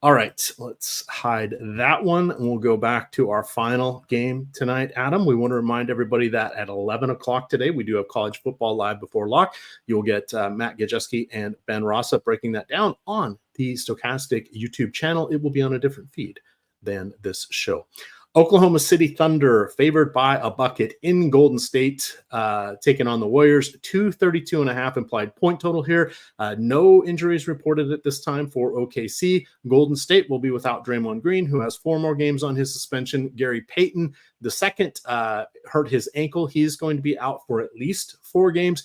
All right, let's hide that one, and we'll go back to our final game tonight. Adam, we want to remind everybody that at 11 o'clock today, we do have college football live before lock. You'll get Matt Gajewski and Ben Rossa breaking that down on the Stochastic YouTube channel. It will be on a different feed than this show. Oklahoma City Thunder favored by a bucket in Golden State, taking on the Warriors. 232.5 implied point total here. No injuries reported at this time for OKC. Golden State will be without Draymond Green, who has 4 more games on his suspension. Gary Payton, the second, hurt his ankle. He's going to be out for at least 4 games.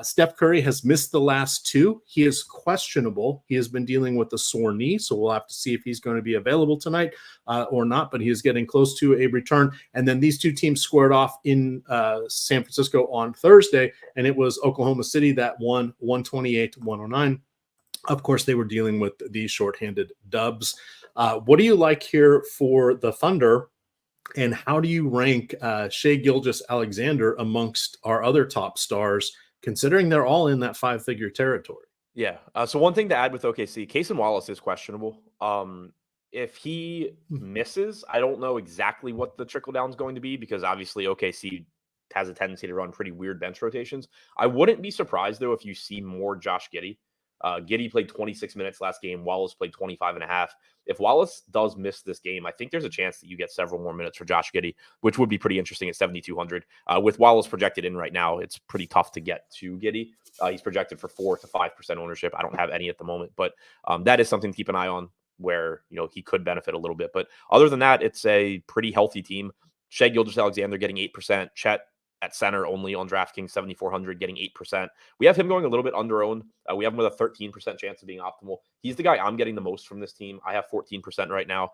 Steph Curry has missed the last 2. He is questionable. He has been dealing with a sore knee, so we'll have to see if he's going to be available tonight or not, but he is getting close to a return. And then these 2 teams squared off in San Francisco on Thursday, and it was Oklahoma City that won 128-109. Of course, they were dealing with the shorthanded Dubs. What do you like here for the Thunder? And how do you rank Shai Gilgeous-Alexander amongst our other top stars, considering they're all in that 5-figure territory? Yeah. So one thing to add with OKC, Cason Wallace is questionable. If he misses, I don't know exactly what the trickle down is going to be, because obviously OKC has a tendency to run pretty weird bench rotations. I wouldn't be surprised, though, if you see more Josh Giddey. Giddey played 26 minutes last game. Wallace played 25.5. If Wallace does miss this game, I think there's a chance that you get several more minutes for Josh Giddey, which would be pretty interesting at 7,200. With Wallace projected in right now, it's pretty tough to get to Giddey. He's projected for 4 to 5% ownership. I don't have any at the moment, but that is something to keep an eye on, where he could benefit a little bit. But other than that, it's a pretty healthy team. Shai Gilgeous-Alexander getting 8%. Chet at center only on DraftKings 7,400 getting 8%. We have him going a little bit under-owned. We have him with a 13% chance of being optimal. He's the guy I'm getting the most from this team. I have 14% right now.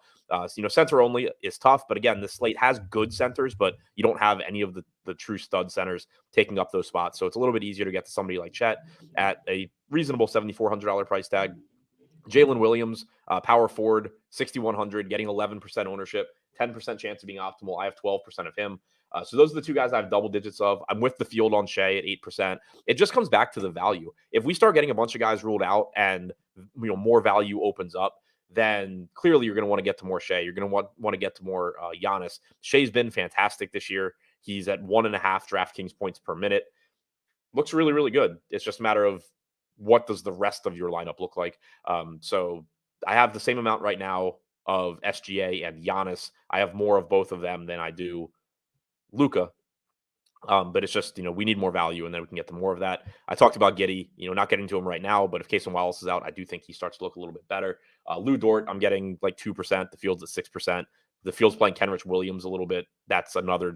Center only is tough, but again, this slate has good centers, but you don't have any of the true stud centers taking up those spots. So it's a little bit easier to get to somebody like Chet at a reasonable $7,400 price tag. Jalen Williams, power forward, 6,100, getting 11% ownership, 10% chance of being optimal. I have 12% of him. So those are the 2 guys I have double digits of. I'm with the field on Shai at 8%. It just comes back to the value. If we start getting a bunch of guys ruled out and more value opens up, then clearly you're going to want to get to more Shai. You're going to want to get to more Giannis. Shai's been fantastic this year. He's at 1.5 DraftKings points per minute. Looks really, really good. It's just a matter of what does the rest of your lineup look like. So I have the same amount right now of SGA and Giannis. I have more of both of them than I do Luka. But it's just, we need more value, and then we can get to more of that. I talked about Giddey, not getting to him right now, but if Cason Wallace is out, I do think he starts to look a little bit better. Lou Dort, I'm getting like 2%. The field's at 6%. The field's playing Kenrich Williams a little bit. That's another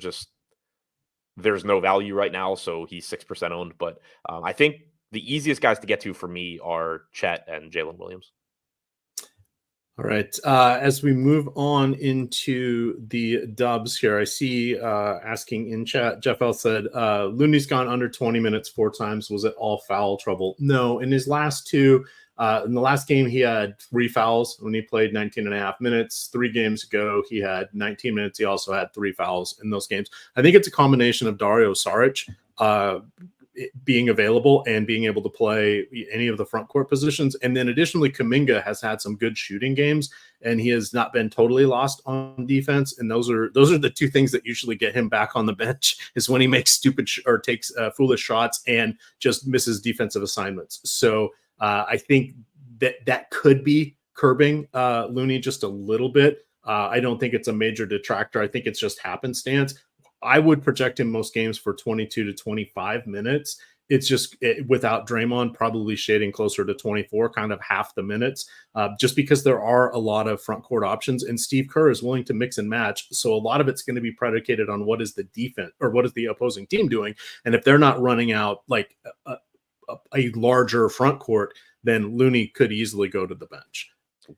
there's no value right now, so he's 6% owned. But I think the easiest guys to get to for me are Chet and Jalen Williams. All right. As we move on into the Dubs here, I see asking in chat, Jeff L said, Looney's gone under 20 minutes 4 times. Was it all foul trouble? No. In his last 2, in the last game, he had 3 fouls when he played 19.5 minutes. 3 games ago, he had 19 minutes. He also had 3 fouls in those games. I think it's a combination of Dario Saric being available and being able to play any of the front court positions. And then additionally, Kuminga has had some good shooting games, and he has not been totally lost on defense. And those are the 2 things that usually get him back on the bench, is when he makes stupid or takes foolish shots and just misses defensive assignments. So I think that could be curbing Looney just a little bit. I don't think it's a major detractor. I think it's just happenstance. I would project him most games for 22 to 25 minutes. It's just without Draymond, probably shading closer to 24, kind of half the minutes, just because there are a lot of front court options, and Steve Kerr is willing to mix and match. So a lot of it's going to be predicated on what is the defense or what is the opposing team doing. And if they're not running out like a larger front court, then Looney could easily go to the bench.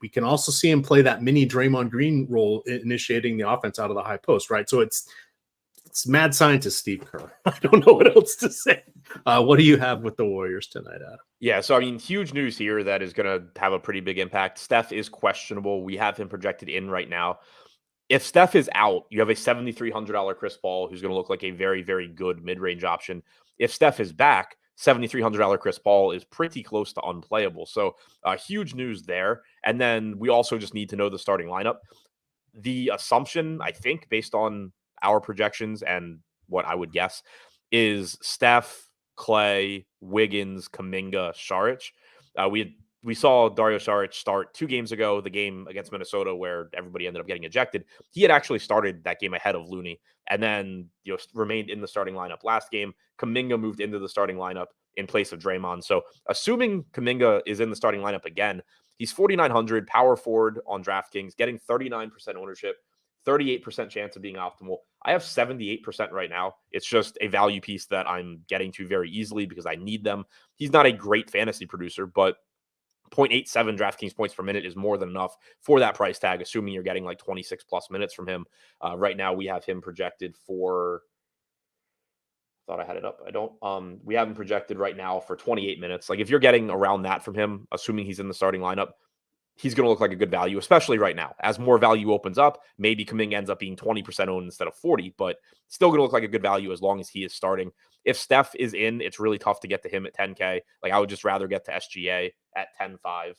We can also see him play that mini Draymond Green role, initiating the offense out of the high post, right? So it's mad scientist Steve Kerr. I don't know what else to say. What do you have with the Warriors tonight, Adam? Yeah, so huge news here that is going to have a pretty big impact. Steph is questionable. We have him projected in right now. If Steph is out, you have a $7,300 Chris Paul who's going to look like a very, very good mid-range option. If Steph is back, $7,300 Chris Paul is pretty close to unplayable. So huge news there. And then we also just need to know the starting lineup. The assumption, I think, based on our projections and what I would guess, is Steph, Clay, Wiggins, Kuminga, Saric. We saw Dario Saric start 2 games ago, the game against Minnesota where everybody ended up getting ejected. He had actually started that game ahead of Looney and then remained in the starting lineup last game. Kuminga moved into the starting lineup in place of Draymond. So assuming Kuminga is in the starting lineup again, he's 4,900 power forward on DraftKings, getting 39% ownership, 38% chance of being optimal. I have 78% right now. It's just a value piece that I'm getting to very easily because I need them. He's not a great fantasy producer, but 0.87 DraftKings points per minute is more than enough for that price tag, assuming you're getting like 26 plus minutes from him. Right now, we have him projected for, thought I had it up. I don't. We have him projected right now for 28 minutes. Like if you're getting around that from him, assuming he's in the starting lineup, he's going to look like a good value, especially right now. As more value opens up, maybe Kuminga ends up being 20% owned instead of 40, but still going to look like a good value as long as he is starting. If Steph is in, it's really tough to get to him at 10K. Like I would just rather get to SGA at 10.5.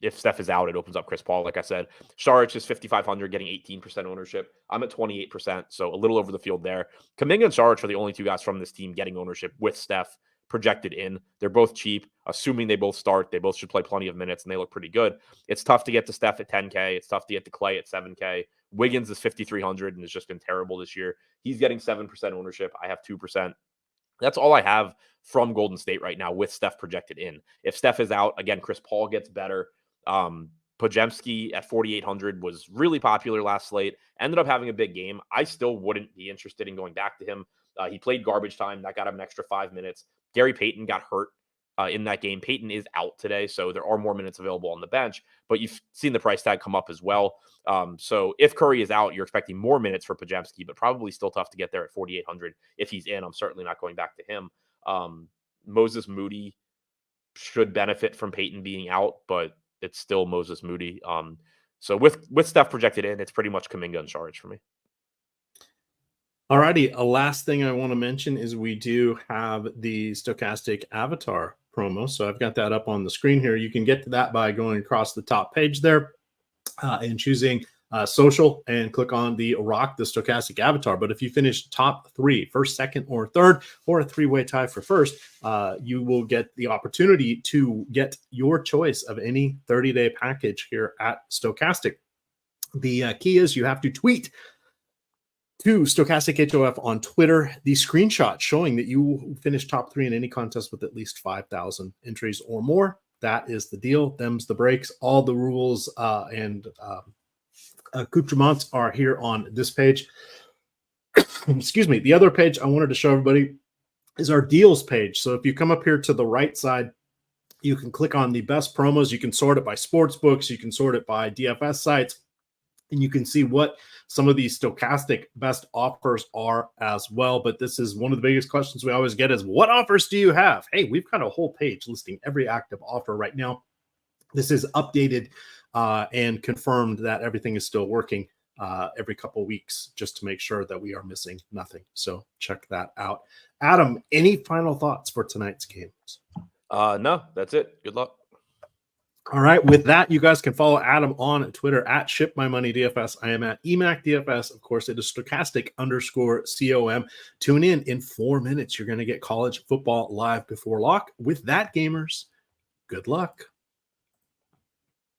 If Steph is out, it opens up Chris Paul. Like I said, Saric is 5,500, getting 18% ownership. I'm at 28%, so a little over the field there. Kuminga and Saric are the only 2 guys from this team getting ownership with Steph projected in. They're both cheap. Assuming they both start, they both should play plenty of minutes, and they look pretty good. It's tough to get to Steph at 10K. It's tough to get to Clay at 7K. Wiggins is 5,300 and has just been terrible this year. He's getting 7% ownership. I have 2%. That's all I have from Golden State right now with Steph projected in. If Steph is out, again, Chris Paul gets better. Podziemski at 4,800 was really popular last slate. Ended up having a big game. I still wouldn't be interested in going back to him. He played garbage time. That got him an extra 5 minutes. Gary Payton got hurt in that game. Payton is out today, so there are more minutes available on the bench, but you've seen the price tag come up as well. So if Curry is out, you're expecting more minutes for Podziemski, but probably still tough to get there at 4,800. If he's in, I'm certainly not going back to him. Moses Moody should benefit from Payton being out, but it's still Moses Moody. So with Steph projected in, it's pretty much Kuminga and Saric for me. Alrighty, a last thing I want to mention is we do have the Stochastic Avatar promo. So I've got that up on the screen here. You can get to that by going across the top page there and choosing social and click on the Rock the Stochastic Avatar. But if you finish top 3, first, second, or third, or a 3-way tie for first, you will get the opportunity to get your choice of any 30-day package here at Stochastic. The key is you have to tweet to Stochastic HOF on Twitter the screenshot showing that you finished top 3 in any contest with at least 5,000 entries or more. That is the deal. Them's the breaks. All the rules and accoutrements are here on this page. Excuse me. The other page I wanted to show everybody is our deals page. So if you come up here to the right side, you can click on the best promos. You can sort it by sports books. You can sort it by DFS sites. And you can see what some of these Stochastic best offers are as well. But this is one of the biggest questions we always get is, what offers do you have? Hey, we've got a whole page listing every active offer right now. This is updated and confirmed that everything is still working every couple weeks just to make sure that we are missing nothing. So check that out. Adam, any final thoughts for tonight's games? No, that's it. Good luck. All right. With that, you guys can follow Adam on Twitter at ShipMyMoneyDFS. I am at EMac DFS. Of course, it is Stochastic_COM. Tune in 4 minutes. You're going to get college football live before lock. With that, gamers, good luck.